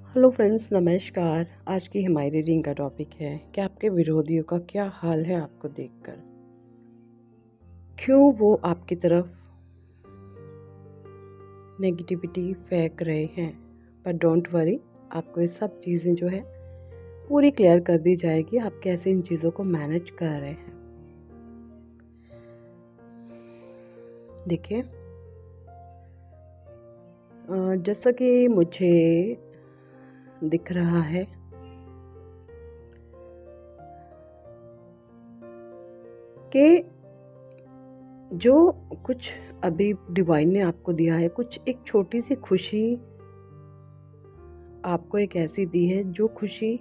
Hello friends, नमस्कार। आज की हमारी रीडिंग का टॉपिक है कि आपके विरोधियों का क्या हाल है आपको देखकर। क्यों वो आपकी तरफ नेगेटिविटी फेंक रहे हैं। पर डोंट वरी, आपको ये सब चीज़ें जो है पूरी क्लियर कर दी जाएगी। आप कैसे इन चीज़ों को मैनेज कर रहे हैं। देखिए, जैसा कि मुझे दिख रहा है कि जो कुछ अभी डिवाइन ने आपको दिया है, कुछ एक छोटी सी खुशी आपको एक ऐसी दी है जो खुशी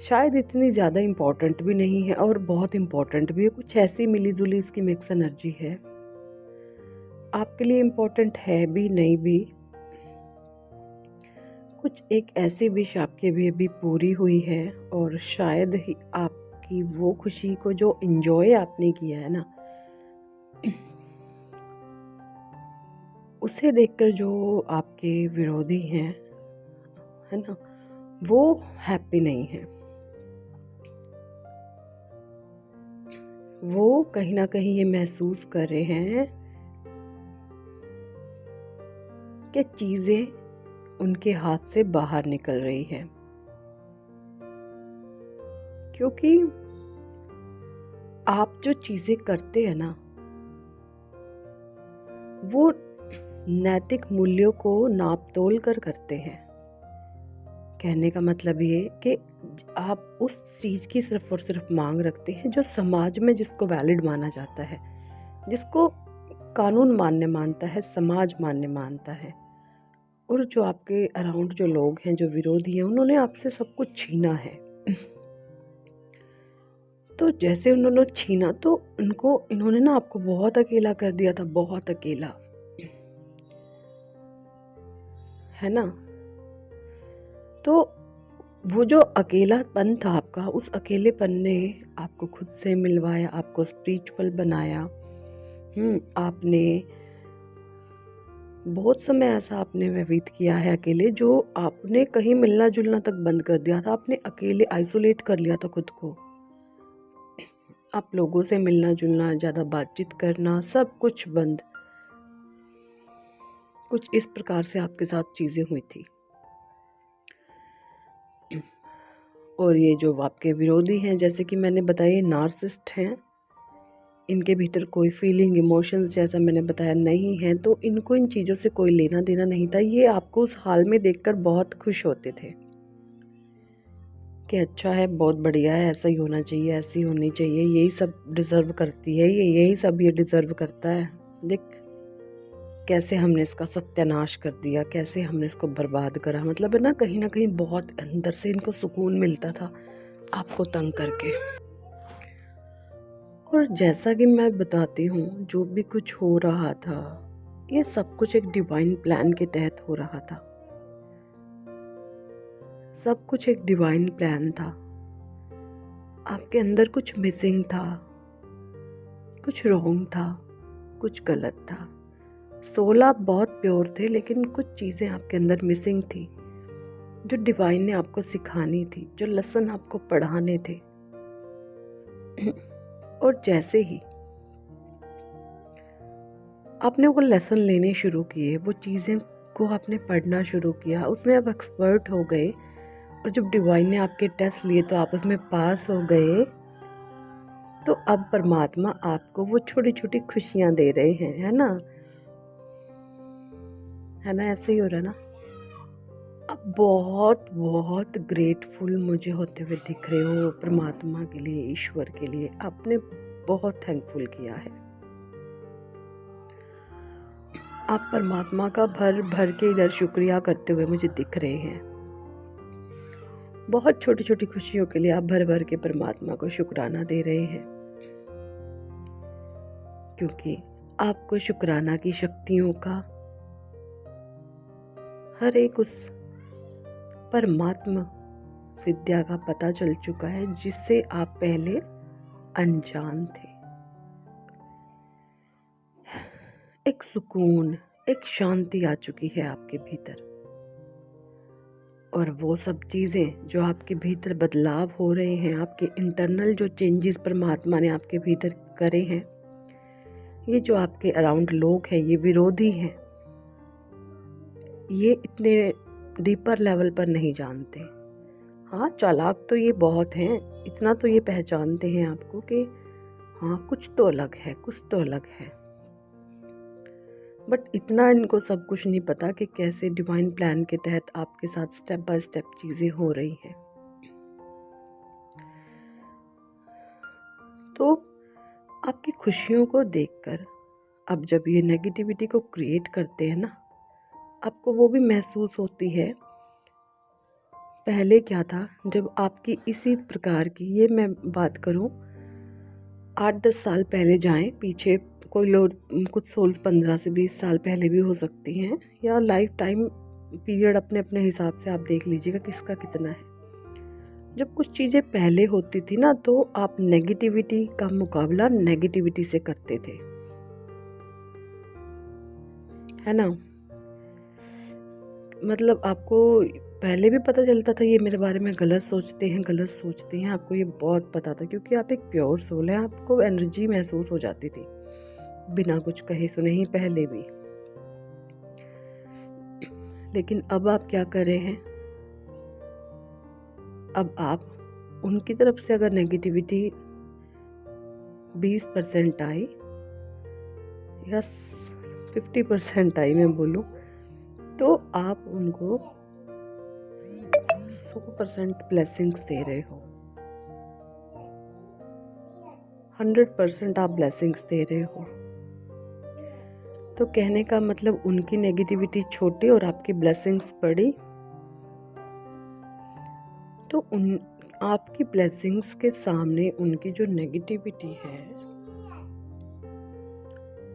शायद इतनी ज़्यादा इम्पॉर्टेंट भी नहीं है और बहुत इम्पॉर्टेंट भी है। कुछ ऐसी मिली जुली इसकी मिक्स एनर्जी है, आपके लिए इम्पॉर्टेंट है भी नहीं भी। कुछ एक ऐसी विश आपकी भी अभी पूरी हुई है और शायद ही आपकी वो खुशी को जो एंजॉय आपने किया है ना, उसे देखकर जो आपके विरोधी हैं, है ना, वो हैप्पी नहीं है। वो कहीं ना कहीं ये महसूस कर रहे हैं कि चीज़ें उनके हाथ से बाहर निकल रही है, क्योंकि आप जो चीज़ें करते हैं ना, वो नैतिक मूल्यों को नाप तोल कर करते हैं। कहने का मतलब ये कि आप उस चीज़ की सिर्फ और सिर्फ मांग रखते हैं जो समाज में जिसको वैलिड माना जाता है, जिसको कानून मान्य मानता है, समाज मान्य मानता है। और जो आपके अराउंड जो लोग हैं, जो विरोधी हैं, उन्होंने आपसे सब कुछ छीना है। तो जैसे उन्होंने छीना तो इन्होंने ना आपको बहुत अकेला कर दिया था, बहुत अकेला, है ना। तो वो जो अकेलापन था आपका, उस अकेलेपन ने आपको खुद से मिलवाया, आपको स्पिरिचुअल बनाया। आपने बहुत समय ऐसा आपने व्यतीत किया है अकेले, जो आपने कहीं मिलना जुलना तक बंद कर दिया था। आपने अकेले आइसोलेट कर लिया था खुद को। आप लोगों से मिलना जुलना, ज़्यादा बातचीत करना, सब कुछ बंद। कुछ इस प्रकार से आपके साथ चीज़ें हुई थी। और ये जो आपके विरोधी हैं, जैसे कि मैंने बताया, नार्सिसिस्ट हैं। इनके भीतर कोई फीलिंग, इमोशंस, जैसा मैंने बताया, नहीं है। तो इनको इन चीज़ों से कोई लेना देना नहीं था। ये आपको उस हाल में देखकर बहुत खुश होते थे कि अच्छा है, बहुत बढ़िया है, ऐसा ही होना चाहिए, ऐसी होनी चाहिए, यही सब डिज़र्व करती है, यही सब ये डिज़र्व करता है। देख कैसे हमने इसका सत्यानाश कर दिया, कैसे हमने इसको बर्बाद करा। मतलब है ना कहीं बहुत अंदर से इनको सुकून मिलता था आपको तंग करके। और जैसा कि मैं बताती हूँ, जो भी कुछ हो रहा था, ये सब कुछ एक डिवाइन प्लान के तहत हो रहा था। सब कुछ एक डिवाइन प्लान था। आपके अंदर कुछ मिसिंग था, कुछ रॉन्ग था, कुछ गलत था। 16 बहुत प्योर थे, लेकिन कुछ चीज़ें आपके अंदर मिसिंग थी, जो डिवाइन ने आपको सिखानी थी, जो लेसन आपको पढ़ाने थे। और जैसे ही आपने वो लेसन लेने शुरू किए, वो चीज़ें को आपने पढ़ना शुरू किया, उसमें आप एक्सपर्ट हो गए। और जब डिवाइन ने आपके टेस्ट लिए तो आप उसमें पास हो गए। तो अब परमात्मा आपको वो छोटी छोटी खुशियाँ दे रहे हैं, है ना, है ना, ऐसे ही हो रहा है ना। अब बहुत बहुत ग्रेटफुल मुझे होते हुए दिख रहे हो परमात्मा के लिए, ईश्वर के लिए। आपने बहुत थैंकफुल किया है। आप परमात्मा का भर भर के इधर शुक्रिया करते हुए मुझे दिख रहे हैं। बहुत छोटी छोटी खुशियों के लिए आप भर भर के परमात्मा को शुक्राना दे रहे हैं, क्योंकि आपको शुक्राना की शक्तियों का, हर एक उस परमात्मा विद्या का पता चल चुका है जिससे आप पहले अनजान थे। एक सुकून, एक शांति आ चुकी है आपके भीतर। और वो सब चीज़ें जो आपके भीतर बदलाव हो रहे हैं, आपके इंटरनल जो चेंजेस परमात्मा ने आपके भीतर करे हैं, ये जो आपके अराउंड लोग हैं, ये विरोधी हैं, ये इतने डीपर लेवल पर नहीं जानते। हाँ, चालाक तो ये बहुत हैं, इतना तो ये पहचानते हैं आपको कि हाँ कुछ तो अलग है, कुछ तो अलग है। बट इतना इनको सब कुछ नहीं पता कि कैसे डिवाइन प्लान के तहत आपके साथ स्टेप बाय स्टेप चीज़ें हो रही हैं। तो आपकी खुशियों को देखकर अब जब ये नेगेटिविटी को क्रिएट करते हैं ना, आपको वो भी महसूस होती है। पहले क्या था, जब आपकी इसी प्रकार की, ये मैं बात करूं 8-10 साल पहले जाएं पीछे, कोई लोग कुछ सोल्स 15 से 20 साल पहले भी हो सकती हैं, या लाइफ टाइम पीरियड अपने अपने हिसाब से आप देख लीजिएगा किसका कितना है। जब कुछ चीज़ें पहले होती थी ना, तो आप नेगेटिविटी का मुकाबला नेगेटिविटी से करते थे, है ना। मतलब आपको पहले भी पता चलता था ये मेरे बारे में गलत सोचते हैं, गलत सोचते हैं, आपको ये बहुत पता था, क्योंकि आप एक प्योर सोल हैं, आपको एनर्जी महसूस हो जाती थी बिना कुछ कहे सुने ही पहले भी। लेकिन अब आप क्या कर रहे हैं, अब आप उनकी तरफ से अगर नेगेटिविटी 20% आई या 50% आई, मैं बोलूँ, तो आप उनको 100% ब्लेसिंग्स दे रहे हो, 100% आप ब्लेसिंग्स दे रहे हो। तो कहने का मतलब उनकी नेगेटिविटी छोटी और आपकी ब्लेसिंग्स बड़ी। तो उन आपकी ब्लेसिंग्स के सामने उनकी जो नेगेटिविटी है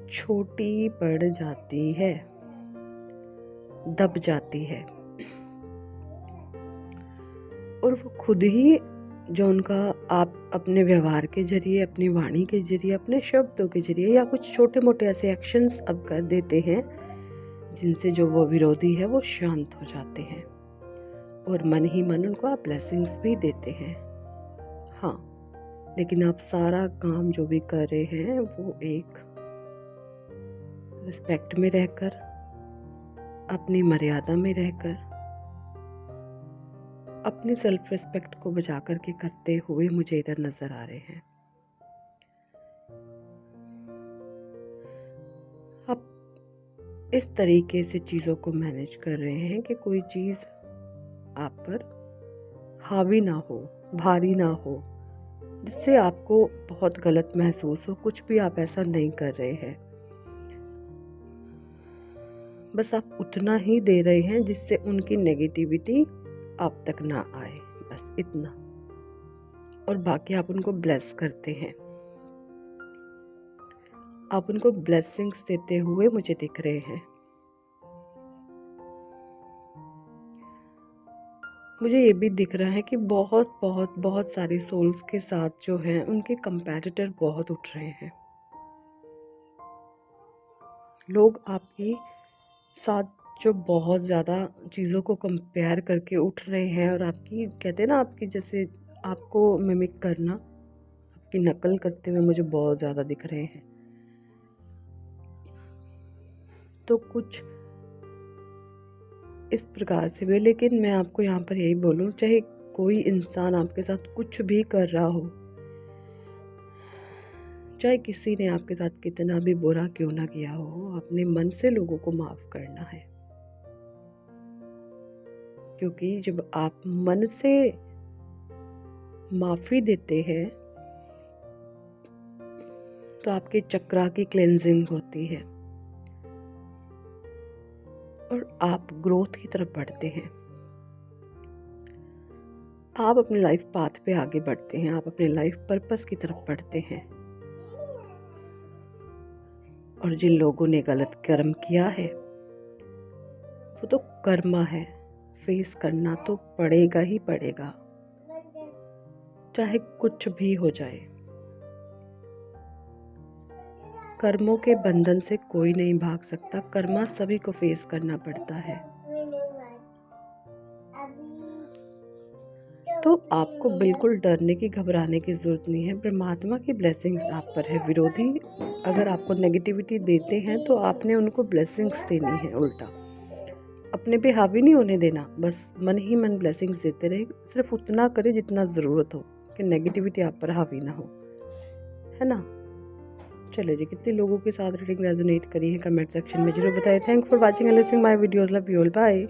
छोटी पड़ जाती है, दब जाती है, और वो खुद ही जो उनका आप अपने व्यवहार के जरिए, अपनी वाणी के जरिए, अपने शब्दों के जरिए या कुछ छोटे मोटे ऐसे एक्शंस अब कर देते हैं जिनसे जो वो विरोधी है वो शांत हो जाते हैं, और मन ही मन उनको आप ब्लेसिंग्स भी देते हैं। हाँ, लेकिन आप सारा काम जो भी कर रहे हैं वो एक रिस्पेक्ट में रहकर, अपनी मर्यादा में रहकर, अपनी सेल्फ रिस्पेक्ट को बचा करके करते हुए मुझे इधर नजर आ रहे हैं। आप इस तरीके से चीज़ों को मैनेज कर रहे हैं कि कोई चीज़ आप पर हावी ना हो, भारी ना हो, जिससे आपको बहुत गलत महसूस हो। कुछ भी आप ऐसा नहीं कर रहे हैं, बस आप उतना ही दे रहे हैं जिससे उनकी नेगेटिविटी आप तक ना आए, बस इतना। और बाकी आप उनको ब्लेस करते हैं, आप उनको ब्लेसिंग्स देते हुए मुझे दिख रहे हैं। मुझे ये भी दिख रहा है कि बहुत बहुत बहुत सारी सोल्स के साथ जो हैं उनके कंपैरेटर बहुत उठ रहे हैं। लोग आपकी साथ जो बहुत ज़्यादा चीज़ों को कंपेयर करके उठ रहे हैं, और आपकी, कहते हैं ना, आपकी जैसे आपको मिमिक करना, आपकी नकल करते हुए मुझे बहुत ज़्यादा दिख रहे हैं। तो कुछ इस प्रकार से भी, लेकिन मैं आपको यहाँ पर यही बोलूँ, चाहे कोई इंसान आपके साथ कुछ भी कर रहा हो, चाहे किसी ने आपके साथ कितना भी बुरा क्यों ना किया हो, अपने मन से लोगों को माफ़ करना है। क्योंकि जब आप मन से माफ़ी देते हैं तो आपके चक्रा की क्लेंजिंग होती है और आप ग्रोथ की तरफ बढ़ते हैं। आप अपने लाइफ पाथ पे आगे बढ़ते हैं, आप अपने लाइफ पर्पस की तरफ बढ़ते हैं। और जिन लोगों ने गलत कर्म किया है वो तो कर्मा है, फेस करना तो पड़ेगा ही पड़ेगा, चाहे कुछ भी हो जाए। कर्मों के बंधन से कोई नहीं भाग सकता, कर्मा सभी को फेस करना पड़ता है। तो आपको बिल्कुल डरने की, घबराने की ज़रूरत नहीं है। परमात्मा की ब्लेसिंग्स आप पर है। विरोधी अगर आपको नेगेटिविटी देते हैं तो आपने उनको ब्लेसिंग्स देनी है। उल्टा अपने पे हावी नहीं होने देना, बस मन ही मन ब्लेसिंग्स देते रहे। सिर्फ उतना करें जितना ज़रूरत हो, कि नेगेटिविटी आप पर हावी ना हो, है ना। चले जी, कितने लोगों के साथ रीडिंग रेजोनेट करी है कमेंट सेक्शन में जरूर बताएं। Thank for watching and listening my videos. Love you all, bye.